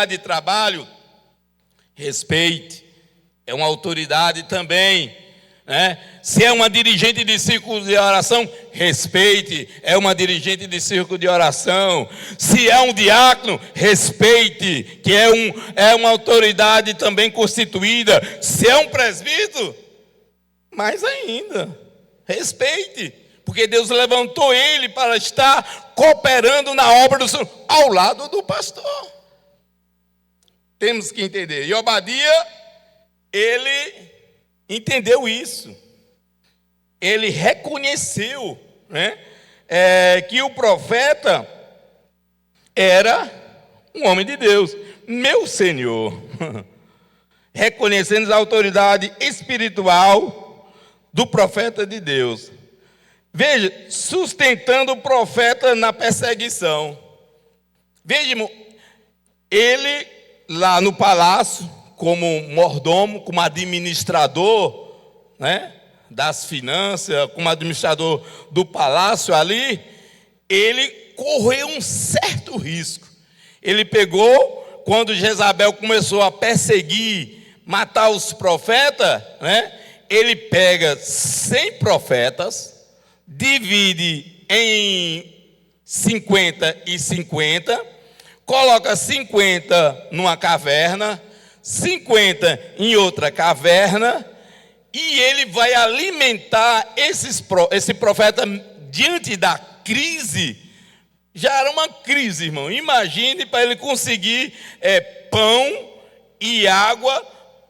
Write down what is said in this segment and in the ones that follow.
de trabalho, respeite. É uma autoridade também, né? Se é uma dirigente de círculo de oração, respeite. É uma dirigente de círculo de oração. Se é um diácono, respeite, que é uma autoridade também constituída. Se é um presbítero, mais ainda, respeite, porque Deus levantou ele para estar cooperando na obra do Senhor, ao lado do pastor. Temos que entender. E Obadia, ele entendeu isso. Ele reconheceu, né, que o profeta era um homem de Deus. Meu Senhor, reconhecendo a autoridade espiritual do profeta de Deus. Veja, sustentando o profeta na perseguição. Veja, irmão, ele lá no palácio, como mordomo, como administrador, né, das finanças, como administrador do palácio ali, ele correu um certo risco. Ele pegou, quando Jezabel começou a perseguir, matar os profetas, né, ele pega 100 profetas, divide em 50 e 50, coloca 50 numa caverna, 50 em outra caverna, e ele vai alimentar esse profeta diante da crise. Já era uma crise, irmão. Imagine para ele conseguir pão e água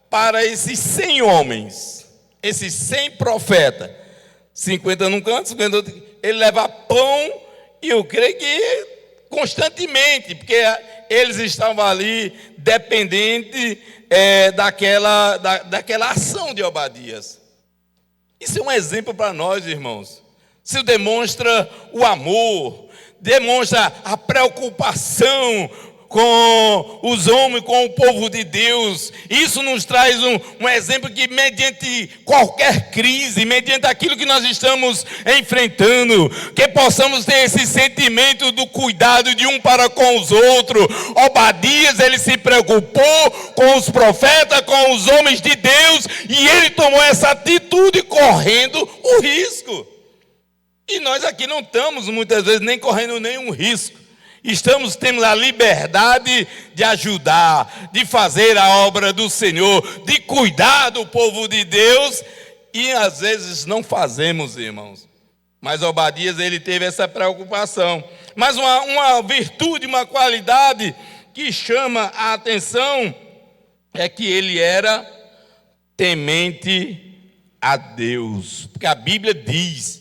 para esses 100 homens, esses 100 profetas. 50 num canto, 50 no outro. Ele leva pão, e eu creio que constantemente, porque eles estavam ali dependentes daquela ação de Obadias. Isso é um exemplo para nós, irmãos. Isso demonstra o amor, demonstra a preocupação com os homens, com o povo de Deus. Isso nos traz um exemplo que, mediante qualquer crise, mediante aquilo que nós estamos enfrentando, que possamos ter esse sentimento do cuidado de um para com os outros. Obadias, ele se preocupou com os profetas, com os homens de Deus, e ele tomou essa atitude correndo o risco. E nós aqui não estamos muitas vezes nem correndo nenhum risco. Temos a liberdade de ajudar, de fazer a obra do Senhor, de cuidar do povo de Deus, e às vezes não fazemos, irmãos. Mas Obadias, ele teve essa preocupação. Mas uma virtude, uma qualidade que chama a atenção é que ele era temente a Deus. Porque a Bíblia diz,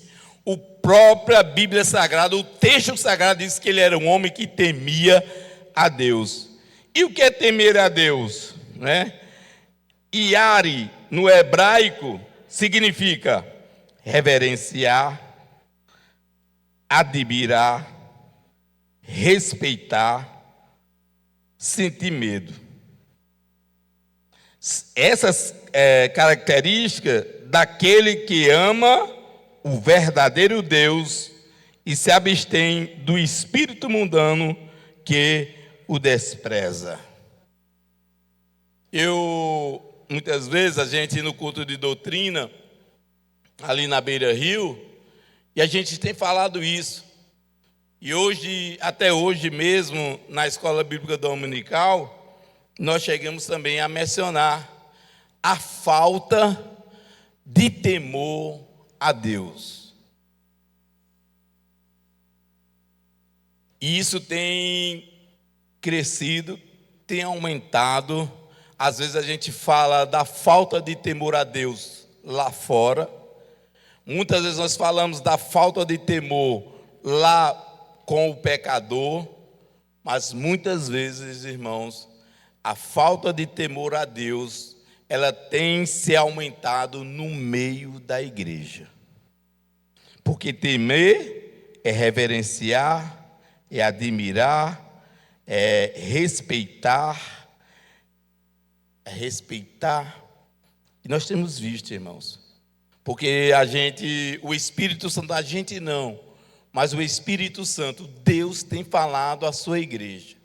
própria Bíblia Sagrada, o texto sagrado diz que ele era um homem que temia a Deus. E o que é temer a Deus, né? Iare, no hebraico, significa reverenciar, admirar, respeitar, sentir medo. Essas características daquele que ama o verdadeiro Deus e se abstém do espírito mundano que o despreza. Muitas vezes, a gente no culto de doutrina, ali na Beira Rio, e a gente tem falado isso. E hoje, até hoje mesmo, na Escola Bíblica Dominical, nós chegamos também a mencionar a falta de temor a Deus. E isso tem crescido, tem aumentado. Às vezes a gente fala da falta de temor a Deus lá fora. Muitas vezes nós falamos da falta de temor lá com o pecador. Mas muitas vezes, irmãos, a falta de temor a Deus, ela tem se aumentado no meio da igreja. Porque temer é reverenciar, é admirar, é respeitar. E nós temos visto, irmãos, porque o Espírito Santo, a gente não, mas o Espírito Santo, Deus tem falado à sua igreja.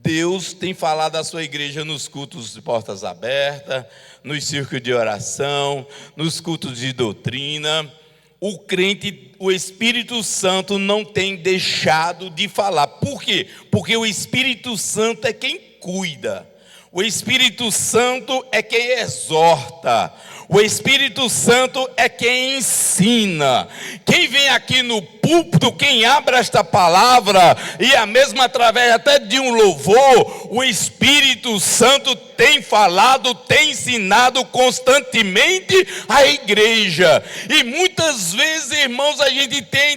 Deus tem falado à sua igreja nos cultos de portas abertas, nos círculos de oração, nos cultos de doutrina. O crente, o Espírito Santo não tem deixado de falar. Por quê? Porque o Espírito Santo é quem cuida. O Espírito Santo é quem exorta. O Espírito Santo é quem ensina. Quem vem aqui no púlpito, quem abre esta palavra, e a mesma através até de um louvor, o Espírito Santo tem falado, tem ensinado constantemente a igreja. E muitas vezes, irmãos, a gente tem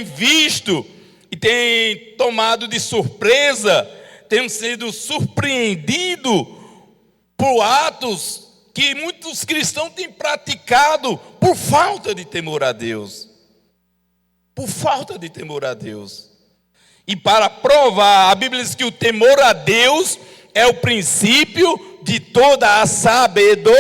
visto e tem tomado de surpresa, temos sido surpreendidos por atos que muitos cristãos têm praticado por falta de temor a Deus. Por falta de temor a Deus. E para provar, a Bíblia diz que o temor a Deus é o princípio de toda a sabedoria.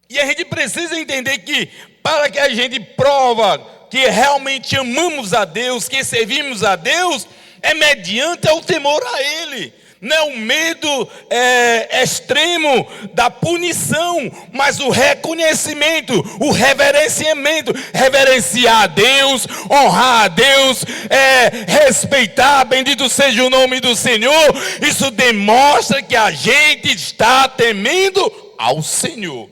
E a gente precisa entender que para que a gente prova que realmente amamos a Deus, que servimos a Deus, é mediante o temor a Ele. Não é o medo extremo da punição, mas o reconhecimento, o reverenciamento. Reverenciar a Deus, honrar a Deus, respeitar, bendito seja o nome do Senhor. Isso demonstra que a gente está temendo ao Senhor.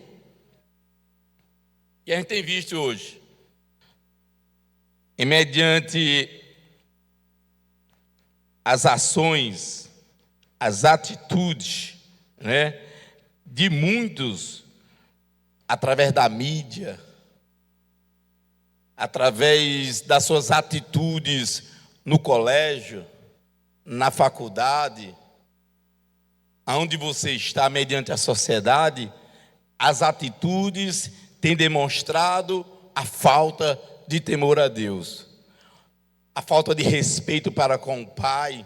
E a gente tem visto hoje, mediante as ações, as atitudes, né, de muitos, através da mídia, através das suas atitudes no colégio, na faculdade, aonde você está, mediante a sociedade, as atitudes têm demonstrado a falta de temor a Deus, a falta de respeito para com o pai,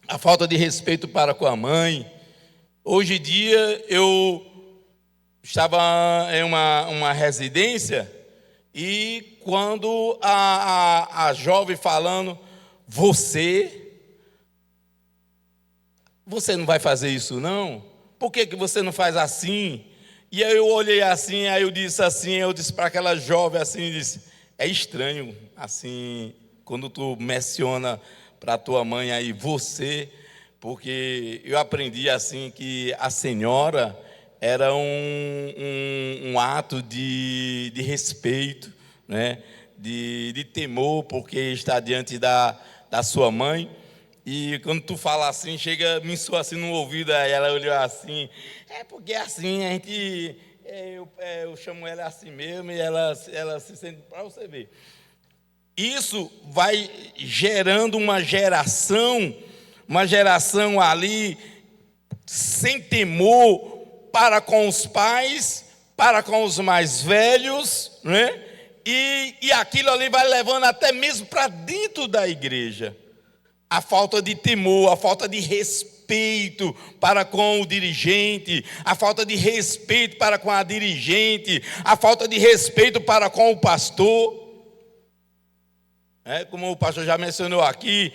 a falta de respeito para com a mãe. Hoje em dia eu estava em uma residência e quando a jovem falando, você não vai fazer isso não? Por que você não faz assim? E aí eu olhei assim, aí eu disse para aquela jovem assim, disse, é estranho assim, quando tu menciona para tua mãe aí, você, porque eu aprendi assim que a senhora era um ato de respeito, né? de temor, porque está diante da sua mãe. E quando tu fala assim, chega, me soa assim no ouvido, aí ela olhou assim, porque assim, a gente, eu chamo ela assim mesmo, e ela se sente, para você ver. Isso vai gerando uma geração ali sem temor para com os pais, para com os mais velhos, né? E aquilo ali vai levando até mesmo para dentro da igreja. A falta de temor, a falta de respeito para com o dirigente, a falta de respeito para com a dirigente, a falta de respeito para com o pastor. Como o pastor já mencionou aqui,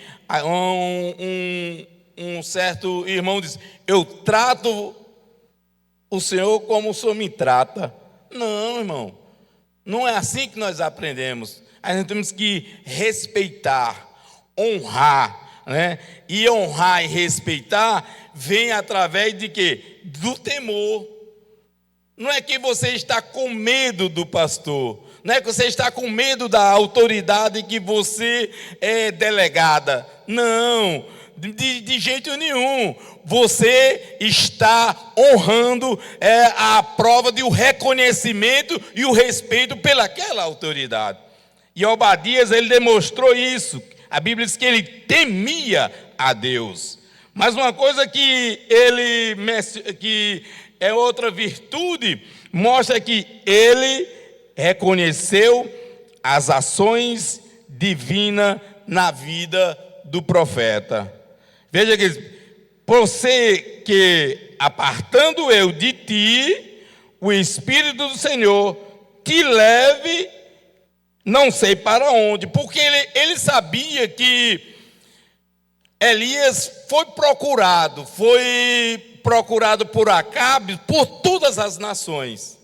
um certo irmão diz, eu trato o Senhor como o Senhor me trata. Não, irmão, não é assim que nós aprendemos. A gente temos que respeitar, honrar, né? E honrar e respeitar vem através de quê? Do temor. Não é que você está com medo do pastor, não é que você está com medo da autoridade que você é delegada. Não, de jeito nenhum. Você está honrando a prova de o reconhecimento e o respeito pelaquela autoridade. E Obadias, ele demonstrou isso. A Bíblia diz que ele temia a Deus. Mas uma coisa que é outra virtude, mostra que ele reconheceu as ações divinas na vida do profeta. Veja que você que apartando eu de ti, o Espírito do Senhor te leve, não sei para onde, porque ele sabia que Elias foi procurado por Acabe, por todas as nações,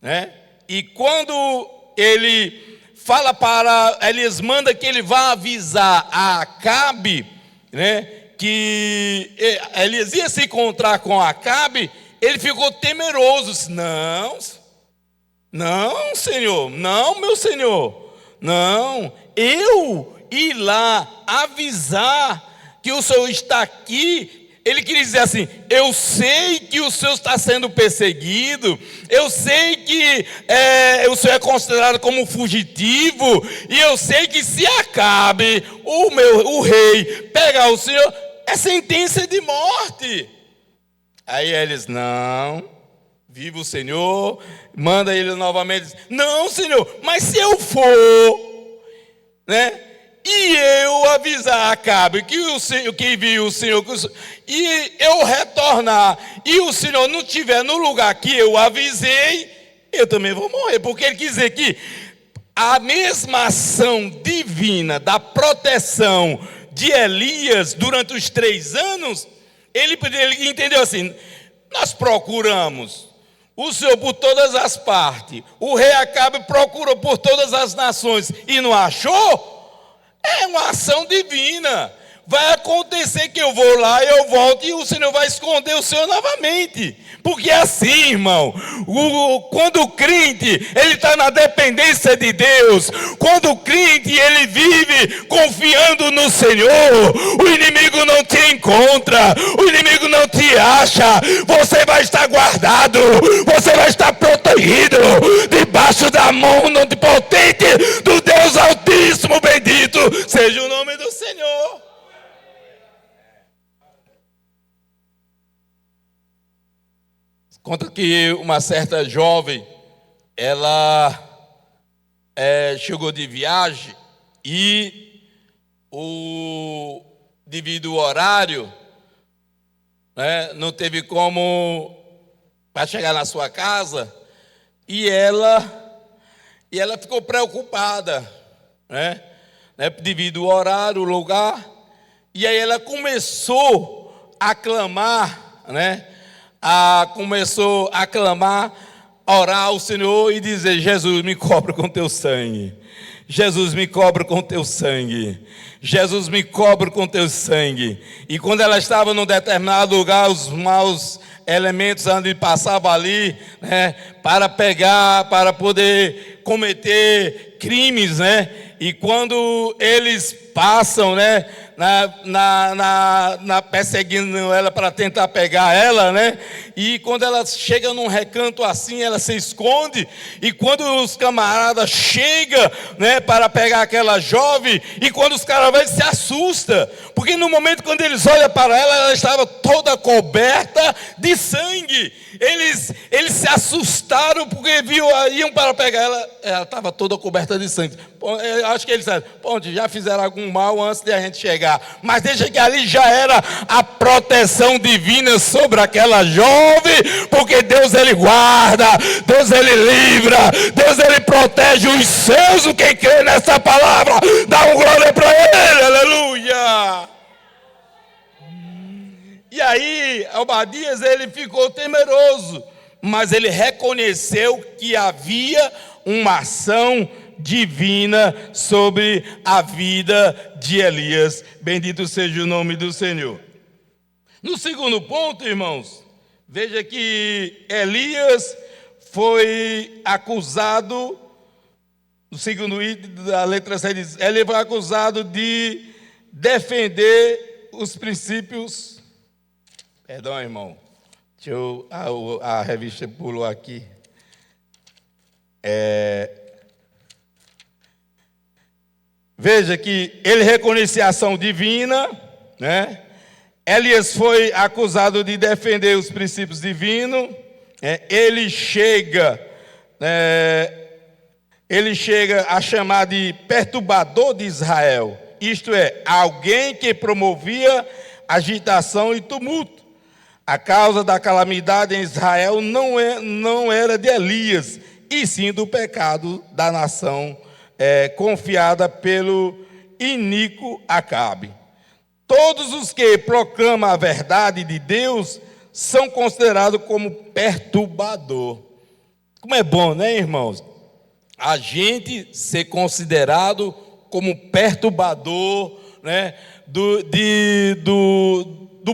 né? E quando ele fala para Elias, manda que ele vá avisar a Acabe, né, que Elias ia se encontrar com Acabe, ele ficou temeroso. Não, Senhor, não, meu Senhor, não, eu ir lá avisar que o Senhor está aqui. Ele queria dizer assim: eu sei que o Senhor está sendo perseguido, eu sei que o Senhor é considerado como fugitivo, e eu sei que se Acabe, o rei, pegar o Senhor, é sentença de morte. Aí eles, não, viva o Senhor, manda ele novamente, não, Senhor, mas se eu for, né? E eu avisar Acabe que viu o Senhor, e eu retornar, e o Senhor não estiver no lugar que eu avisei, eu também vou morrer. Porque ele quis dizer que a mesma ação divina da proteção de Elias durante os 3 anos, ele entendeu assim: nós procuramos o Senhor por todas as partes, o rei Acabe procurou por todas as nações e não achou. É uma ação divina. Vai acontecer que eu vou lá, eu volto, e o Senhor vai esconder o Senhor novamente. Porque é assim, irmão, quando o crente, ele está na dependência de Deus, quando o crente, ele vive confiando no Senhor, o inimigo não te encontra, o inimigo não te acha, você vai estar guardado, você vai estar protegido, debaixo da mão onipotente do Deus Altíssimo, bendito seja o nome do Senhor. Conta que uma certa jovem, ela chegou de viagem e devido ao horário, né, não teve como para chegar na sua casa, e ela ficou preocupada, né, devido ao horário, o lugar, e aí ela começou a clamar, né? Começou a clamar, a orar ao Senhor e dizer: Jesus, me cobre com teu sangue. Jesus, me cobre com teu sangue. Jesus, me cobre com teu sangue. E quando ela estava num determinado lugar, os maus elementos onde passavam ali, né, para pegar, para poder cometer crimes, né? E quando eles passam, né, perseguindo ela para tentar pegar ela, né? E quando ela chega num recanto assim, ela se esconde. E quando os camaradas chegam, né, para pegar aquela jovem, e quando os caras se assustam, porque no momento quando eles olham para ela, ela estava toda coberta de sangue. Eles se assustaram porque iam para pegar ela estava toda coberta de sangue. Eu acho que eles disseram: já fizeram algum mal antes de a gente chegar, mas deixa que ali já era a proteção divina sobre aquela jovem, porque Deus ele guarda, Deus ele livra, Deus ele protege os seus. Quem crê nessa palavra, dá um glória para ele, aleluia. E aí, Obadias, ele ficou temeroso, mas ele reconheceu que havia uma ação divina sobre a vida de Elias. Bendito seja o nome do Senhor. No segundo ponto, irmãos, veja que Elias foi acusado, no segundo item da letra 6 diz, ele foi acusado de defender os princípios. Perdão, irmão. A revista pulou aqui. Veja que ele reconhecia a ação divina, né? Elias foi acusado de defender os princípios divinos. Ele chega a chamar de perturbador de Israel. Isto é, alguém que promovia agitação e tumulto. A causa da calamidade em Israel não era de Elias, e sim do pecado da nação confiada pelo iníquo Acabe. Todos os que proclamam a verdade de Deus são considerados como perturbador. Como é bom, né, irmãos? A gente ser considerado como perturbador, né, do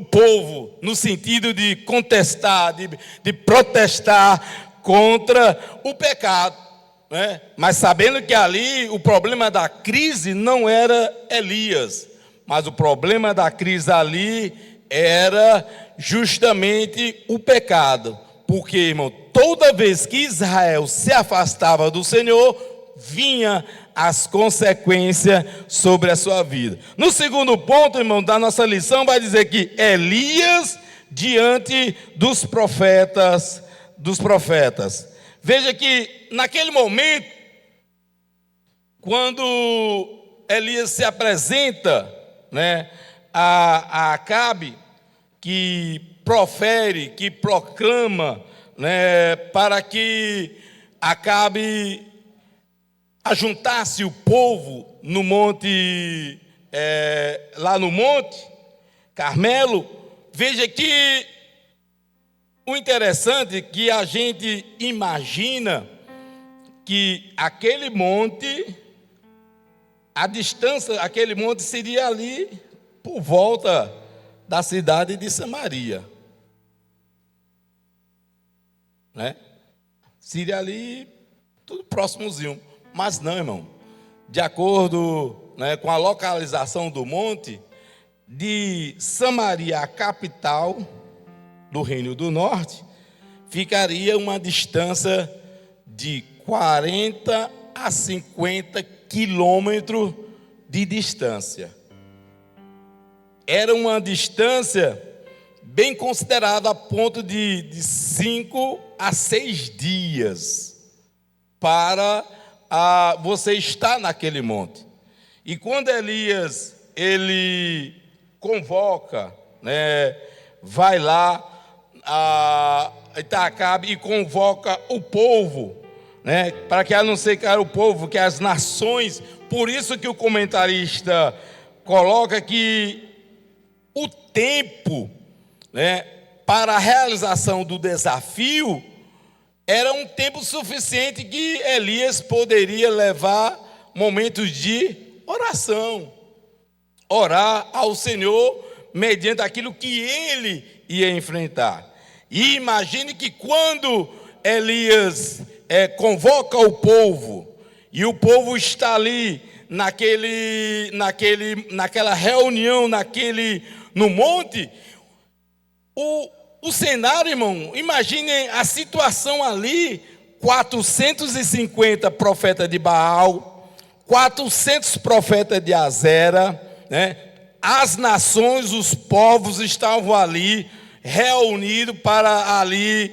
povo, no sentido de contestar, de protestar contra o pecado, né? Mas sabendo que ali o problema da crise não era Elias, mas o problema da crise ali era justamente o pecado. Porque, irmão, toda vez que Israel se afastava do Senhor, vinha as consequências sobre a sua vida. No segundo ponto, irmão, da nossa lição, vai dizer que Elias diante dos profetas. Veja que naquele momento, quando Elias se apresenta, né, a Acabe, que profere, que proclama, né, para que Acabe ajuntasse o povo no monte, lá no monte Carmelo. Veja que o interessante é que a gente imagina que aquele monte, a distância, aquele monte seria ali por volta da cidade de Samaria, né? Seria ali tudo próximozinho. Mas não, irmão. De acordo, né, com a localização do monte, de Samaria, a capital do Reino do Norte, ficaria uma distância de 40 a 50 quilômetros de distância. Era uma distância bem considerada, a ponto de 5 a 6 dias para você estar naquele monte. E quando Elias, ele convoca, né, vai lá a Acabe e convoca o povo, né, para que não sei que era o povo, que as nações. Por isso que o comentarista coloca que o tempo, né, para a realização do desafio era um tempo suficiente que Elias poderia levar momentos de oração, orar ao Senhor mediante aquilo que ele ia enfrentar. E imagine que quando Elias convoca o povo, e o povo está ali naquela reunião, no monte, o cenário, irmão, imaginem a situação ali: 450 profetas de Baal, 400 profetas de Azera, né? As nações, os povos estavam ali reunidos para ali,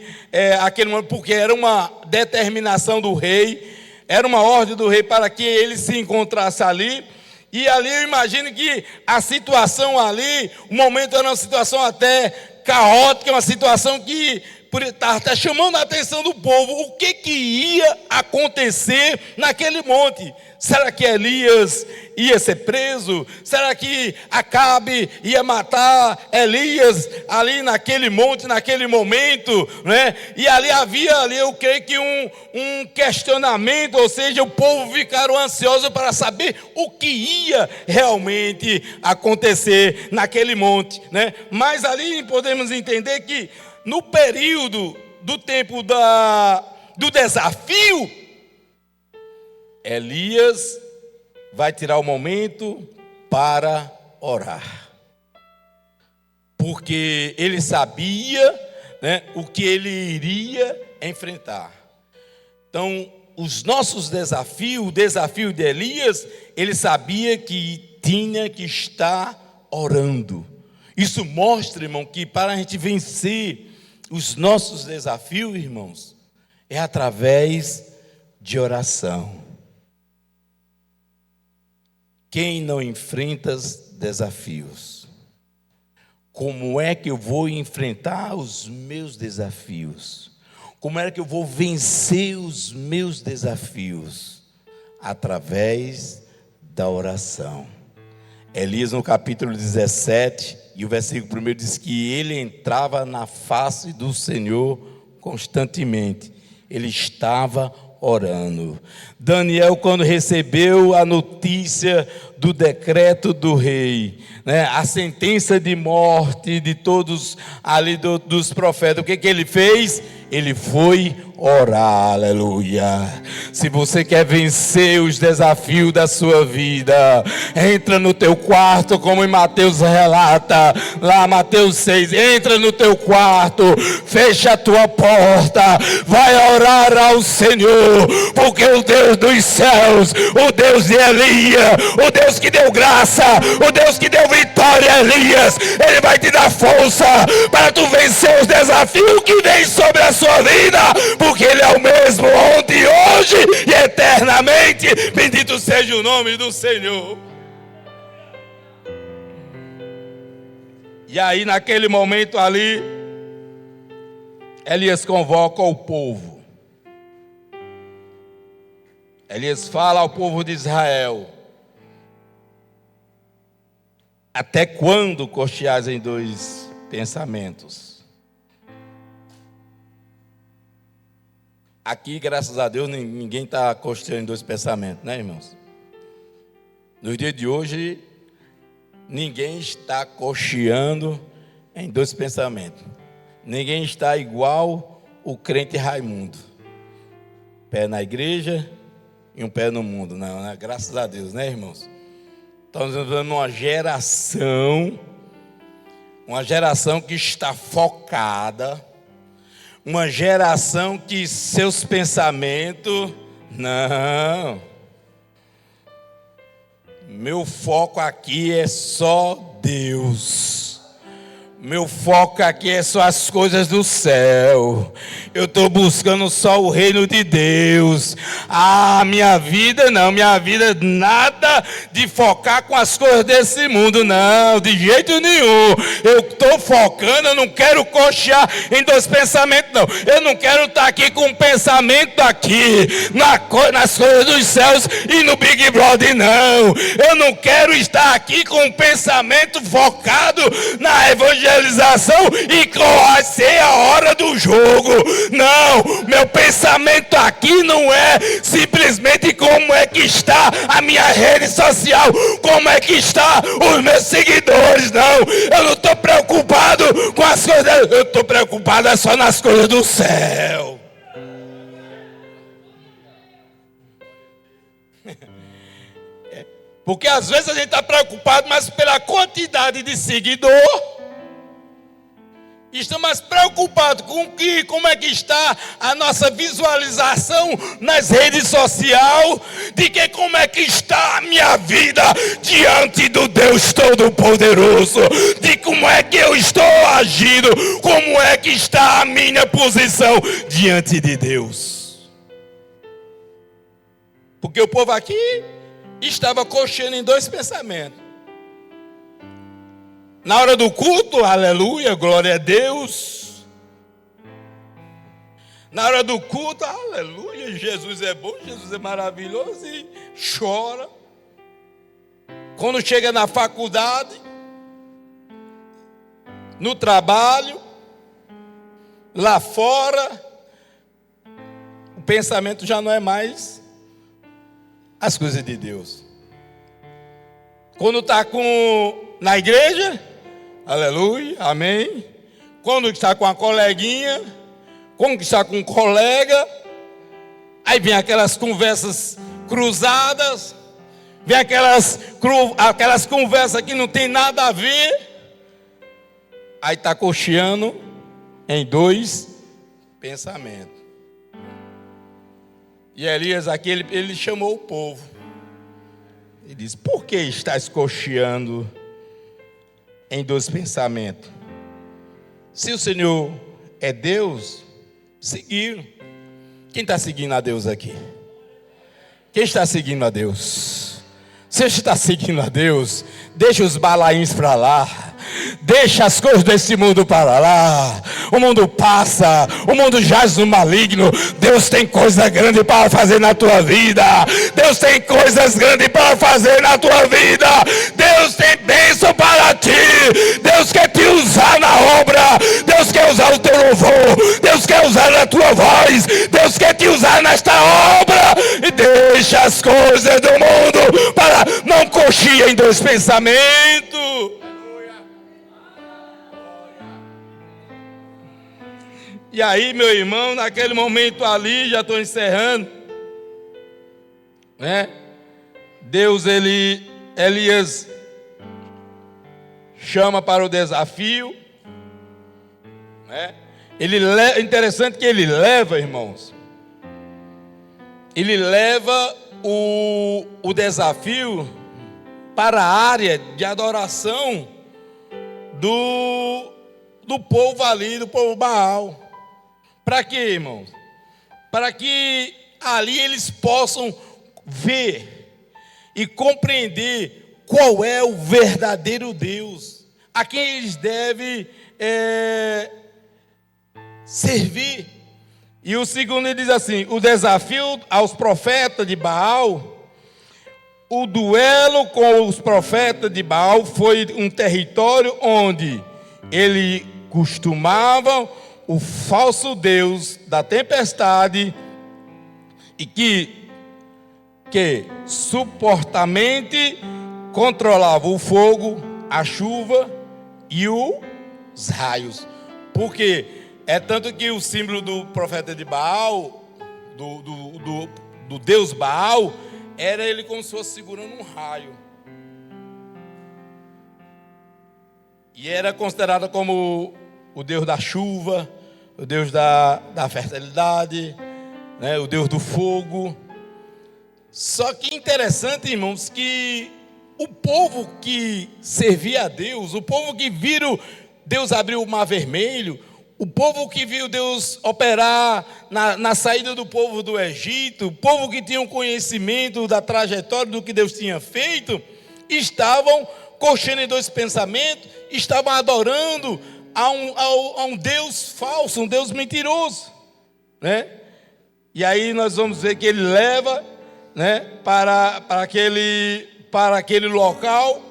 aquele momento, porque era uma determinação do rei, era uma ordem do rei para que ele se encontrasse ali. E ali eu imagino que a situação ali, o momento era uma situação até caótica, uma situação que está até chamando a atenção do povo. O que ia acontecer naquele monte? Será que Elias ia ser preso? Será que Acabe ia matar Elias ali naquele monte, naquele momento, né? E ali havia, eu creio que um questionamento, ou seja, o povo ficaram ansiosos para saber o que ia realmente acontecer naquele monte, né? Mas ali podemos entender que no período do tempo do desafio, Elias vai tirar o momento para orar, porque ele sabia, né, o que ele iria enfrentar. Então, os nossos desafios, o desafio de Elias, ele sabia que tinha que estar orando. Isso mostra, irmão, que para a gente vencer os nossos desafios, irmãos, é através de oração. Quem não enfrenta desafios? Como é que eu vou enfrentar os meus desafios? Como é que eu vou vencer os meus desafios? Através da oração. Elias, no capítulo 17, e o versículo 1 diz que ele entrava na face do Senhor constantemente. Ele estava orando. Daniel, quando recebeu a notícia do decreto do rei, a sentença de morte de todos ali dos profetas, o que ele fez? Ele foi orar, aleluia. Se você quer vencer os desafios da sua vida, entra no teu quarto, como em Mateus relata, lá Mateus 6, entra no teu quarto, fecha a tua porta, vai orar ao Senhor, porque o Deus dos céus, o Deus de Elias, o Deus que deu graça, o Deus que deu vitória a Elias, Ele vai te dar força para tu vencer os desafios que vêm sobre a sua vida, porque Ele é o mesmo ontem, hoje e eternamente. Bendito seja o nome do Senhor. E aí, naquele momento ali, Elias convoca o povo. Elias fala ao povo de Israel: até quando cocheais em dois pensamentos? Aqui, graças a Deus, ninguém está cocheando em dois pensamentos, né, irmãos? No dia de hoje, ninguém está cocheando em dois pensamentos. Ninguém está igual o crente Raimundo. Pé na igreja e um pé no mundo. Não, né? Graças a Deus, né, irmãos? Estamos vivendo uma geração que está focada, uma geração que seus pensamentos, não. Meu foco aqui é só Deus. Meu foco aqui é só as coisas do céu. Eu estou buscando só o reino de Deus. Minha vida não, minha vida nada de focar com as coisas desse mundo, não, de jeito nenhum. Eu estou focando, eu não quero cochear em dois pensamentos, não. Eu não quero estar aqui com um pensamento aqui, nas coisas dos céus e no Big Brother, não. Eu não quero estar aqui com um pensamento focado na evangelização e qual ser a hora do jogo. Não, meu pensamento aqui não é simplesmente como é que está a minha rede social, como é que está os meus seguidores, não. Eu não estou preocupado com as coisas, eu estou preocupado só nas coisas do céu. Porque às vezes a gente está preocupado mais pela quantidade de seguidor. Estamos mais preocupados com como é que está a nossa visualização nas redes sociais, de que como é que está a minha vida diante do Deus Todo-Poderoso, de como é que eu estou agindo, como é que está a minha posição diante de Deus. Porque o povo aqui estava cocheando em dois pensamentos. Na hora do culto, aleluia, glória a Deus. Na hora do culto, aleluia, Jesus é bom, Jesus é maravilhoso, e chora. Quando chega na faculdade, no trabalho, lá fora, o pensamento já não é mais as coisas de Deus. Quando está na igreja, aleluia, amém. Quando está com a coleguinha, quando está com um colega, aí vem aquelas conversas cruzadas, vem aquelas conversas que não tem nada a ver, aí está cocheando em dois pensamentos. E Elias aqui, ele chamou o povo. Ele disse: por que estás cocheando em dois pensamentos? Se o Senhor é Deus, seguiram. Quem está seguindo a Deus aqui? Quem está seguindo a Deus? Se você está seguindo a Deus, deixa os balaíns para lá. Deixa as coisas desse mundo para lá. O mundo passa, o mundo jaz no maligno. Deus tem coisa grande para fazer na tua vida. Deus tem coisas grandes para fazer na tua vida. Deus Deus tem bênção para ti. Deus quer te usar na obra. Deus quer usar o teu louvor. Deus quer usar a tua voz. Deus quer te usar nesta obra. E deixa as coisas do mundo para não coxia em dois pensamentos. E aí, meu irmão, naquele momento ali, já estou encerrando, né? Deus, Elias chama para o desafio, né? Interessante que ele leva, irmãos, ele leva o desafio para a área de adoração do povo ali, do povo Baal. Para quê, irmãos? Para que ali eles possam ver e compreender qual é o verdadeiro Deus, a quem eles devem servir. E o segundo ele diz assim: o desafio aos profetas de Baal, o duelo com os profetas de Baal foi um território onde ele costumavam o falso Deus da tempestade e que supostamente controlava o fogo, a chuva e os raios. Porque é tanto que o símbolo do profeta de Baal, do Deus Baal, era ele como se fosse segurando um raio. E era considerado como o Deus da chuva, o Deus da fertilidade, né, o Deus do fogo. Só que interessante, irmãos, que o povo que servia a Deus, o povo que viram Deus abrir o mar vermelho, o povo que viu Deus operar na saída do povo do Egito, o povo que tinha um conhecimento da trajetória do que Deus tinha feito, estavam coxando em dois pensamentos, estavam adorando a um Deus falso, um Deus mentiroso, né? E aí nós vamos ver que ele leva, né, para aquele local,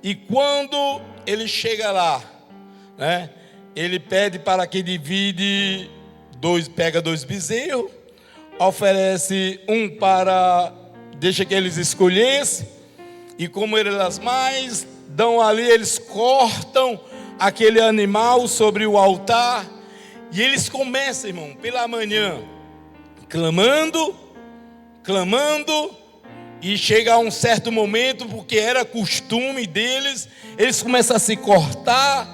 e quando ele chega lá, né, ele pede para que pega dois bezerros, oferece deixa que eles escolhessem, e como eles mais dão ali, eles cortam aquele animal sobre o altar, e eles começam, irmão, pela manhã, clamando, e chega a um certo momento, porque era costume deles, eles começam a se cortar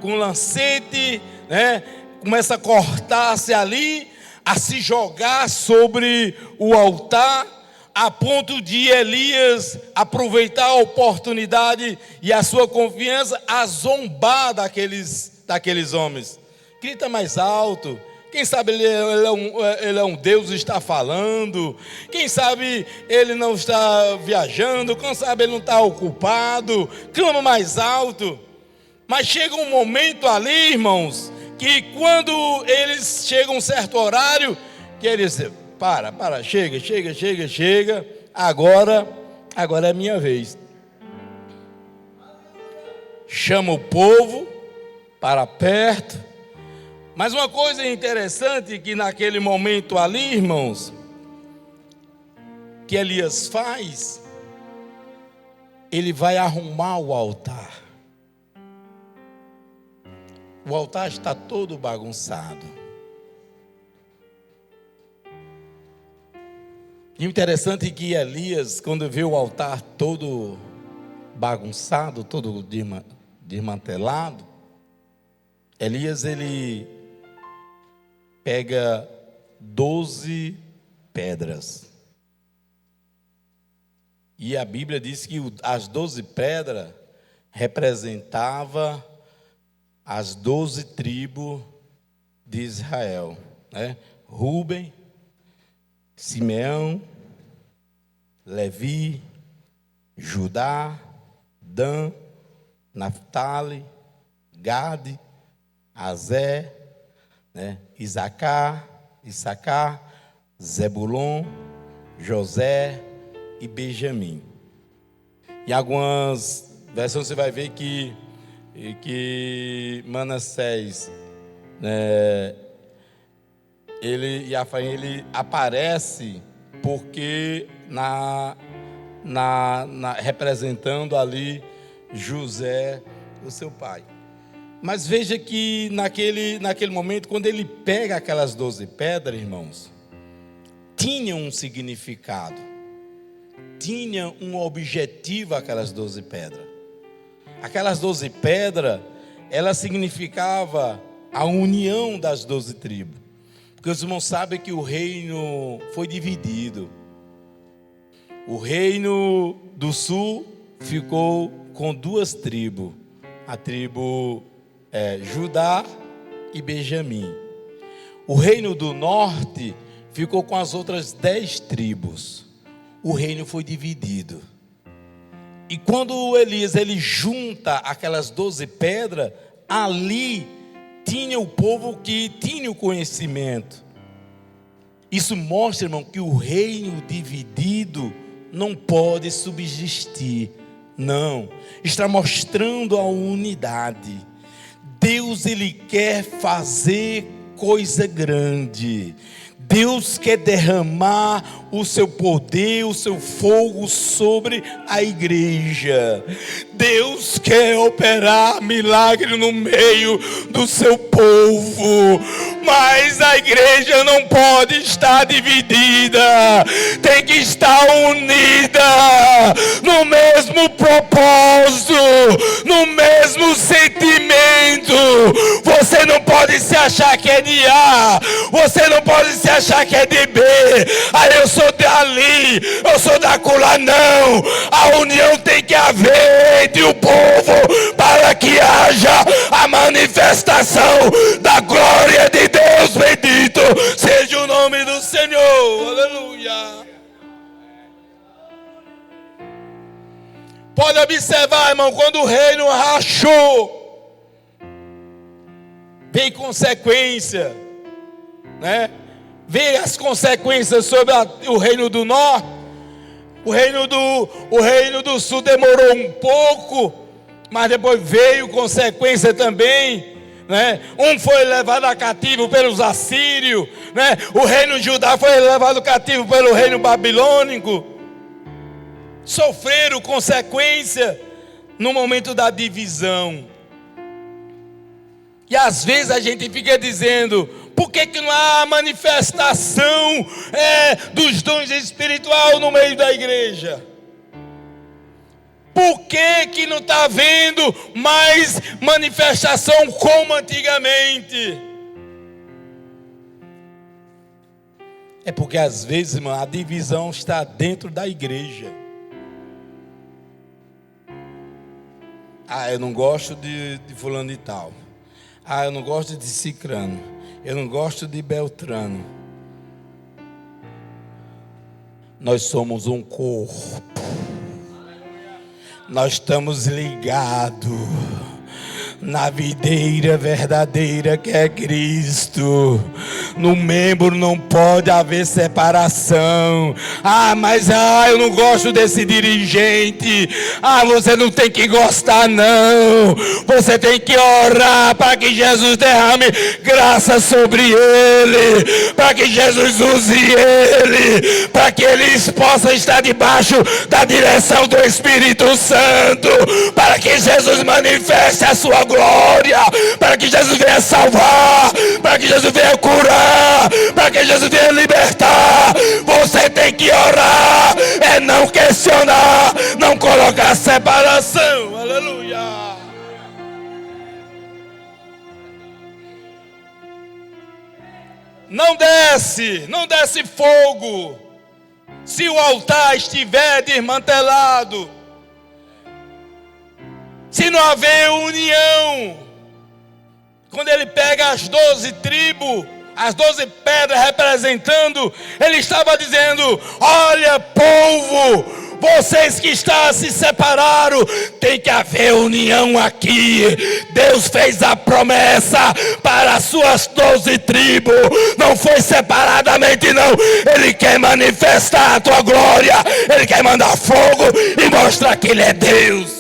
com lancete, né? Começa a cortar-se ali, a se jogar sobre o altar, a ponto de Elias aproveitar a oportunidade e a sua confiança a zombar daqueles homens. Grita mais alto. Quem sabe ele é um Deus, está falando. Quem sabe ele não está viajando. Quem sabe ele não está ocupado. Clama mais alto. Mas chega um momento ali, irmãos, que quando eles chegam a um certo horário, que eles dizem: para, chega, agora é minha vez. Chama o povo para perto. Mas uma coisa interessante que naquele momento ali, irmãos, que Elias faz, ele vai arrumar o altar. O altar está todo bagunçado. E o interessante é que Elias, quando vê o altar todo bagunçado, todo desmantelado, Elias, ele pega 12 pedras. E a Bíblia diz que as 12 pedras representavam as 12 tribos de Israel, né? Rúben, Simeão, Levi, Judá, Dan, Naftali, Gade, Azé, né? Issacar, Zebulon, José e Benjamim. E algumas versão você vai ver que Manassés, né, ele aparece porque representando ali José, o seu pai. Mas veja que naquele momento, quando ele pega aquelas 12 pedras, irmãos, tinha um significado, tinha um objetivo aquelas 12 pedras. Aquelas 12 pedras, ela significava a união das 12 tribos. Porque os irmãos sabem que o reino foi dividido. O reino do sul ficou com 2 tribos. A tribo Judá e Benjamim. O reino do norte ficou com as outras 10 tribos. O reino foi dividido. E quando Elias junta aquelas 12 pedras, ali tinha o povo que tinha o conhecimento. Isso mostra, irmão, que o reino dividido não pode subsistir. Não, está mostrando a unidade. Deus, Ele quer fazer coisa grande. Deus quer derramar o seu poder, o seu fogo sobre a igreja. Deus quer operar milagre no meio do seu povo. Mas a igreja não pode estar dividida. Tem que estar unida no mesmo propósito, no mesmo sentimento. Você não pode se achar que é de A. Você não pode se achar que é de B. Aí eu sou dali, eu sou da cola. Não. A união tem que haver entre o povo para que haja a manifestação da glória de Deus. Bendito seja o nome do Senhor. Aleluia. Pode observar, irmão, quando o reino rachou, veio consequência, né? Veio as consequências sobre o reino do norte. O reino do sul demorou um pouco, mas depois veio consequência também, né? Um foi levado a cativo pelos assírios, né? O reino de Judá foi levado cativo pelo reino babilônico. Sofreram consequência no momento da divisão. E às vezes a gente fica dizendo: por que não há manifestação dos dons espirituais no meio da igreja? Por que não está havendo mais manifestação como antigamente? É porque às vezes, irmão, a divisão está dentro da igreja. Eu não gosto de fulano e tal. Eu não gosto de cicrano. Eu não gosto de beltrano. Nós somos um corpo. Nós estamos ligados na videira verdadeira que é Cristo. No membro não pode haver separação. Mas eu não gosto desse dirigente. Você não tem que gostar, não. Você tem que orar para que Jesus derrame graça sobre ele, para que Jesus use ele, para que eles possam estar debaixo da direção do Espírito Santo, para que Jesus manifeste a sua glória, para que Jesus venha salvar, para que Jesus venha curar, para que Jesus venha libertar. Você tem que orar, não questionar, não colocar separação. Aleluia. Não desce fogo se o altar estiver desmantelado. Se não haver união. Quando ele pega as 12 tribos, as 12 pedras representando, ele estava dizendo: olha, povo, vocês que se separaram, tem que haver união aqui. Deus fez a promessa para as suas 12 tribos. Não foi separadamente, não. Ele quer manifestar a tua glória. Ele quer mandar fogo e mostrar que Ele é Deus.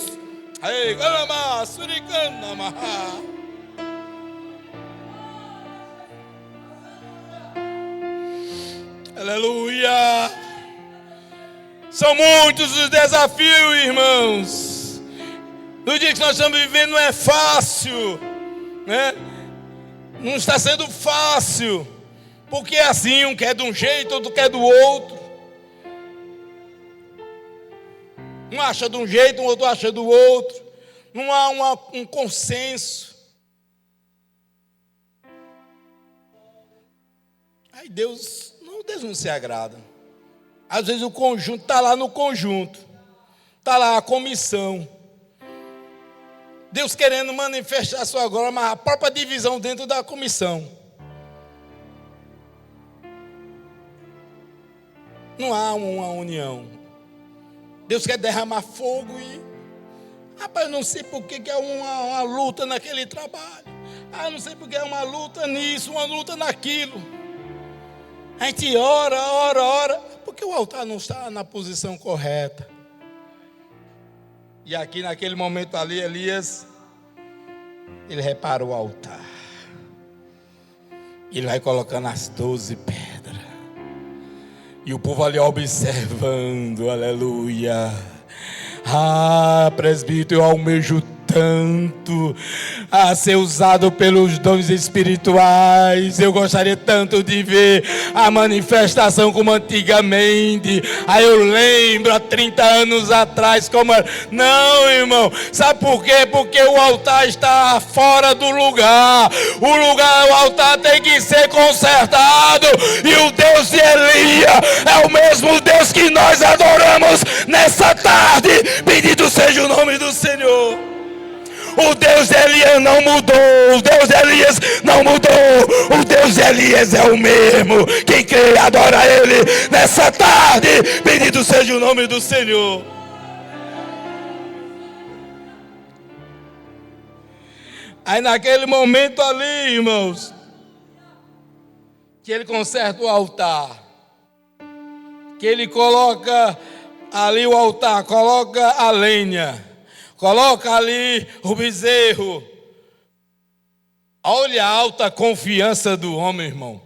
Ei, galama, suricana, maha. Aleluia. São muitos os desafios, irmãos. No dia que nós estamos vivendo não é fácil, né? Não está sendo fácil. Porque é assim, um quer de um jeito, outro quer do outro. Um acha de um jeito, o outro acha do outro. Não há um consenso. Aí Deus não se agrada. Às vezes o conjunto está lá no conjunto. Está lá a comissão. Deus querendo manifestar a sua glória, mas a própria divisão dentro da comissão. Não há uma união. Deus quer derramar fogo e... Rapaz, eu não sei por que é uma luta naquele trabalho. Ah, não sei por que é uma luta nisso, uma luta naquilo. A gente ora, porque o altar não está na posição correta. E aqui naquele momento ali, Elias, ele repara o altar. Ele vai colocando as 12 pedras. E o povo ali observando, aleluia. Ah, presbítero, eu almejo tanto a ser usado pelos dons espirituais. Eu gostaria tanto de ver a manifestação como antigamente. Aí eu lembro há 30 anos atrás como era. Não, irmão, sabe por quê? Porque o altar está fora do lugar. O altar tem que ser consertado. E o Deus de Elias é o mesmo Deus que nós adoramos nessa tarde. Bendito seja o nome do Senhor. O Deus de Elias não mudou. O Deus de Elias não mudou. O Deus de Elias é o mesmo. Quem crê, adora Ele nessa tarde. Bendito seja o nome do Senhor. Aí naquele momento ali, irmãos, que ele conserta o altar, que ele coloca ali o altar, coloca a lenha, coloca ali o bezerro. Olha a alta confiança do homem, irmão.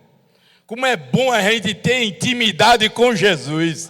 Como é bom a gente ter intimidade com Jesus.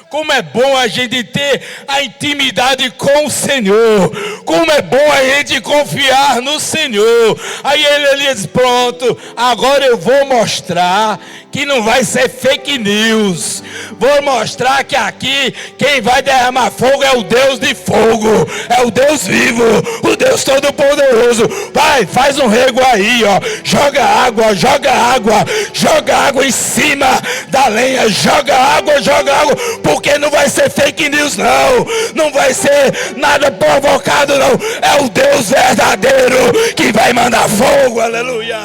Como é bom a gente ter a intimidade com o Senhor. Como é bom a gente confiar no Senhor. Aí ele diz, pronto, agora eu vou mostrar que não vai ser fake news. Vou mostrar que aqui quem vai derramar fogo é o Deus de fogo. É o Deus vivo, o Deus todo-poderoso. Vai, faz um rego aí, ó. Joga água, joga água. Joga água em cima da lenha. Joga água, porque não vai ser fake news, não. Não vai ser nada provocado, não. É o Deus verdadeiro que vai mandar fogo, aleluia.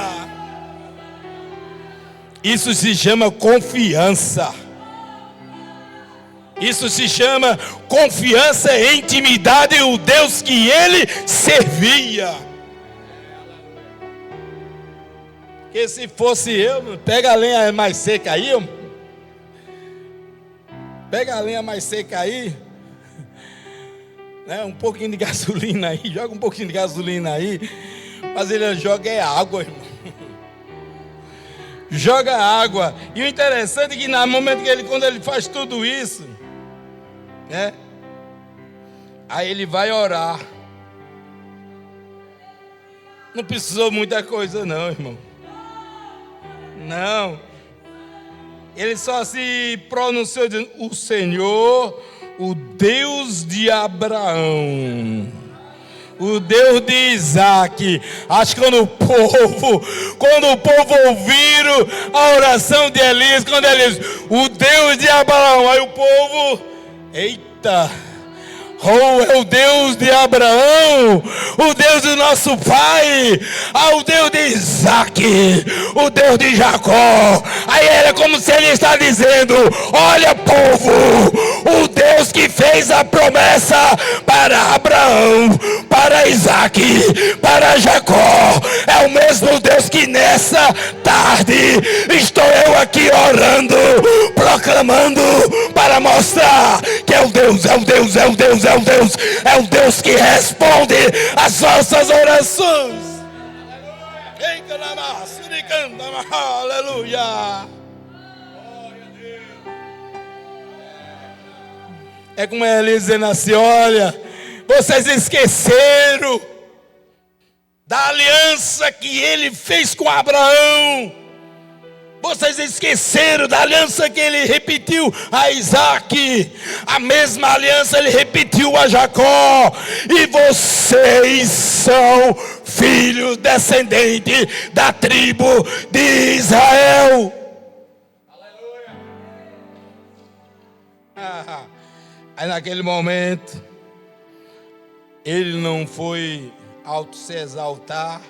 Isso se chama confiança. Isso se chama confiança e intimidade o Deus que ele servia. Que se fosse eu, pega a lenha mais seca aí, pega a lenha mais seca aí, né, um pouquinho de gasolina aí, joga um pouquinho de gasolina aí, mas ele joga é água, irmão. Joga água. E o interessante é que no momento que quando ele faz tudo isso, né, aí ele vai orar. Não precisou muita coisa não, irmão. Não. Ele só se pronunciou dizendo, o Senhor, o Deus de Abraão, o Deus de Isaac. Acho que quando o povo ouviram a oração de Elias, quando ele diz, o Deus de Abraão, aí o povo, eita, é o Deus de Abraão, o Deus do nosso pai, o Deus de Isaac, o Deus de Jacó. Aí é como se ele está dizendo, olha povo, o Deus que fez a promessa para Abraão, para Isaac, para Jacó, é o mesmo Deus que nessa tarde estou eu aqui orando, proclamando clamando para mostrar que é o Deus que responde às nossas orações. Aleluia. É como Elias dizendo assim: olha, vocês esqueceram da aliança que ele fez com Abraão. Vocês esqueceram da aliança que ele repetiu a Isaac. A mesma aliança ele repetiu a Jacó. E vocês são filhos descendentes da tribo de Israel. Aleluia. Aí naquele momento, ele não foi auto se exaltar,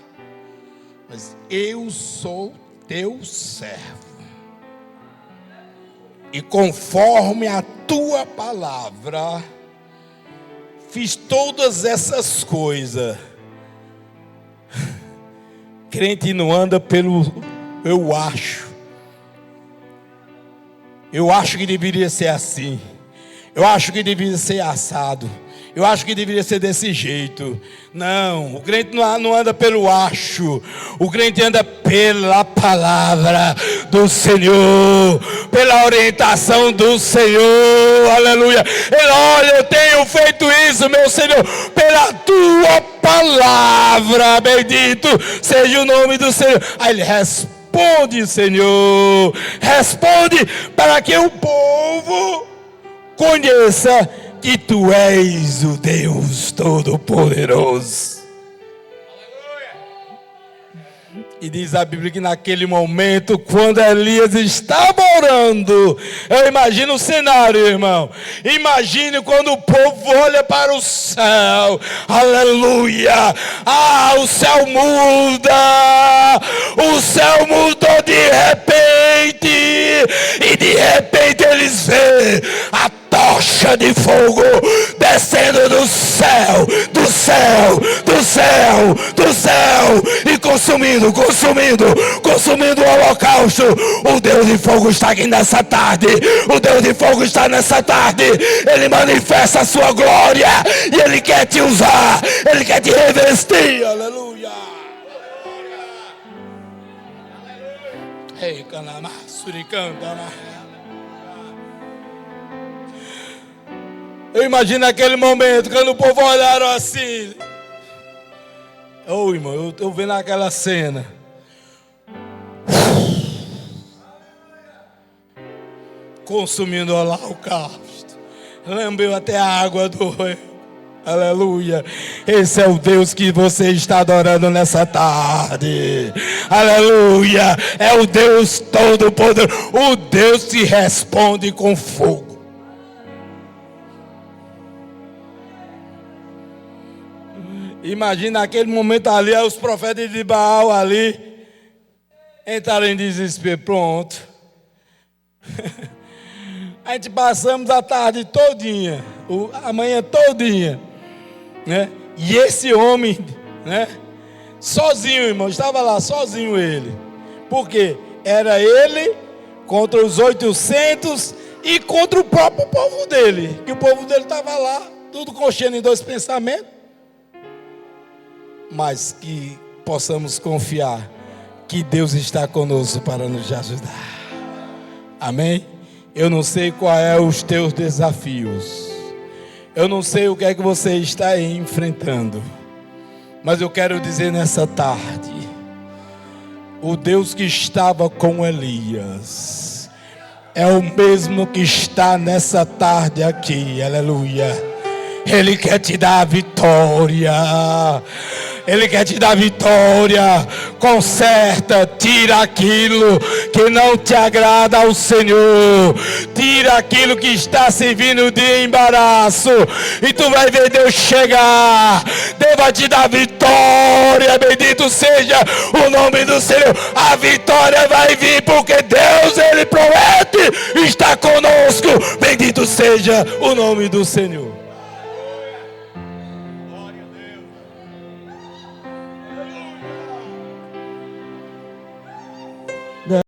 mas eu sou teu servo, e conforme a tua palavra fiz todas essas coisas. Crente não anda pelo eu acho que deveria ser assim, eu acho que deveria ser assado, eu acho que deveria ser desse jeito. Não, o crente não anda pelo acho. O crente anda pela palavra do Senhor, pela orientação do Senhor. Aleluia. Ele, olha, eu tenho feito isso, meu Senhor, pela tua palavra. Bendito seja o nome do Senhor. Aí ele responde, Senhor, responde para que o povo conheça que tu és o Deus Todo-Poderoso. E diz a Bíblia que naquele momento, quando Elias estava orando, eu imagino o cenário, irmão. Imagine quando o povo olha para o céu. Aleluia. O céu muda. O céu mudou de repente. E de repente eles veem a tocha de fogo descendo do céu, do céu, do céu, do céu, e consumindo o holocausto. O Deus de fogo está aqui nessa tarde. O Deus de fogo está nessa tarde. Ele manifesta a sua glória e Ele quer te usar, Ele quer te revestir. Aleluia. Ei, canamá, suricanda. Eu imagino aquele momento, quando o povo olharam assim. Irmão, eu estou vendo aquela cena. Consumindo o holocausto. Lambeu até a água do rio. Aleluia. Esse é o Deus que você está adorando nessa tarde. Aleluia. É o Deus Todo-Poderoso. O Deus que responde com fogo. Imagina aquele momento ali, os profetas de Baal ali entraram em desespero. Pronto. A gente passamos a tarde todinha, a manhã todinha, né? E esse homem, né? Sozinho, irmão, estava lá sozinho ele. Por quê? Era ele contra os 800 e contra o próprio povo dele. Que o povo dele estava lá, tudo coxando em dois pensamentos. Mas que possamos confiar que Deus está conosco para nos ajudar. Amém? Eu não sei qual é os teus desafios. Eu não sei o que é que você está enfrentando. Mas eu quero dizer nessa tarde, o Deus que estava com Elias é o mesmo que está nessa tarde aqui. Aleluia. Ele quer te dar a vitória. Ele quer te dar vitória. Conserta, tira aquilo que não te agrada ao Senhor. Tira aquilo que está servindo de embaraço. E tu vai ver Deus chegar. Deus vai te dar vitória. Bendito seja o nome do Senhor. A vitória vai vir porque Deus, Ele promete estar conosco. Bendito seja o nome do Senhor.